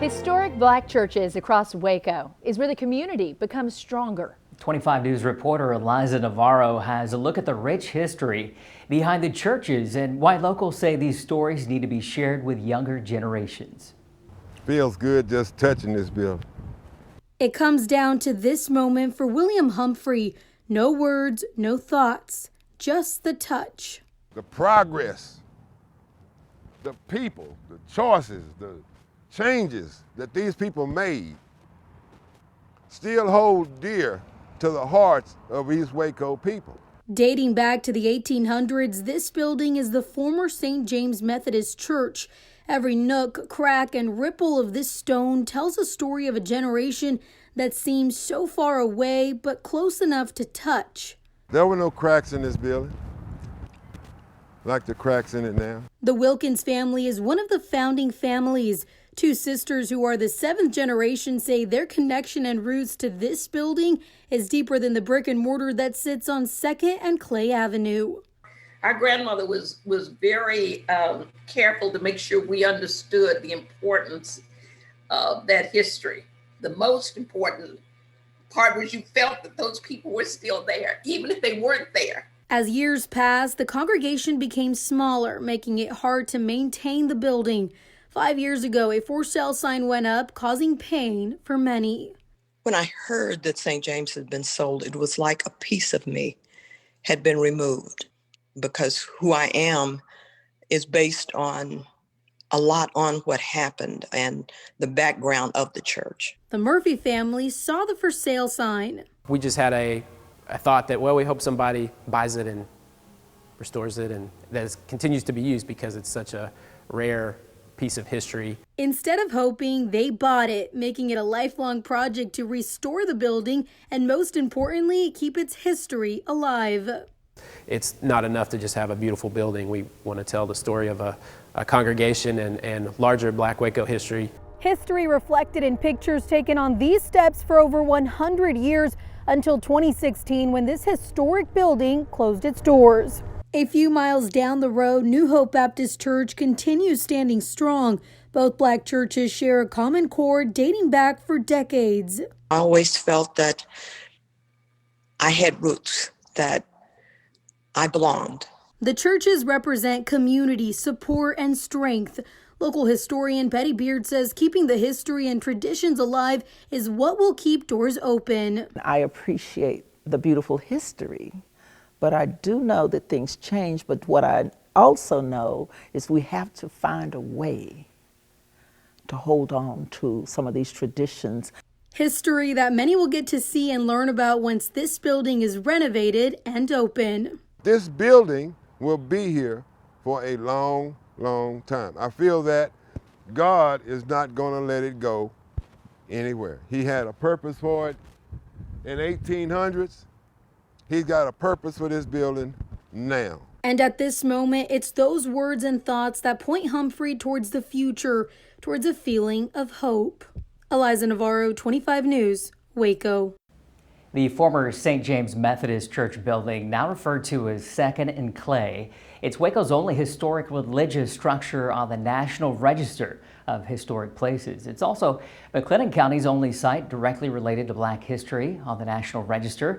Historic black churches across Waco is where the community becomes stronger. 25 News reporter Eliza Navarro has a look at the rich history behind the churches and why locals say these stories need to be shared with younger generations. Feels good just touching this building. It comes down to this moment for William Humphrey. No words, no thoughts, just the touch. The progress, the people, the choices, the changes that these people made still hold dear to the hearts of East Waco people. Dating back to the 1800s, this building is the former St. James Methodist Church. Every nook, crack, and ripple of this stone tells a story of a generation that seems so far away but close enough to touch. There were no cracks in this building, like the cracks in it now. The Wilkins family is one of the founding families. Two sisters who are the seventh generation say their connection and roots to this building is deeper than the brick and mortar that sits on 2nd and Clay Avenue. Our grandmother was very careful to make sure we understood the importance of that history. The most important part was you felt that those people were still there, even if they weren't there. As years passed, the congregation became smaller, making it hard to maintain the building. 5 years ago, a for sale sign went up, causing pain for many. When I heard that St. James had been sold, it was like a piece of me had been removed, because who I am is based on a lot on what happened and the background of the church. The Murphy family saw the for sale sign. We just had a thought that, well, we hope somebody buys it and restores it and that it continues to be used because it's such a rare piece of history. Instead of hoping, they bought it, making it a lifelong project to restore the building and, most importantly, keep its history alive. It's not enough to just have a beautiful building. We want to tell the story of a congregation and larger Black Waco history. History reflected in pictures taken on these steps for over 100 years until 2016 when this historic building closed its doors. A few miles down the road, New Hope Baptist Church continues standing strong. Both black churches share a common core dating back for decades. I always felt that I had roots, that I belonged. The churches represent community, support, and strength. Local historian Betty Beard says keeping the history and traditions alive is what will keep doors open. I appreciate the beautiful history, but I do know that things change. But what I also know is we have to find a way to hold on to some of these traditions. History that many will get to see and learn about once this building is renovated and open. This building will be here for a long, long time. I feel that God is not going to let it go anywhere. He had a purpose for it in 1800s. He's got a purpose for this building now. And at this moment, it's those words and thoughts that point Humphrey towards the future, towards a feeling of hope. Eliza Navarro, 25 News, Waco. The former St. James Methodist Church building, now referred to as 2nd and Clay, it's Waco's only historic religious structure on the National Register of Historic Places. It's also McLennan County's only site directly related to Black history on the National Register.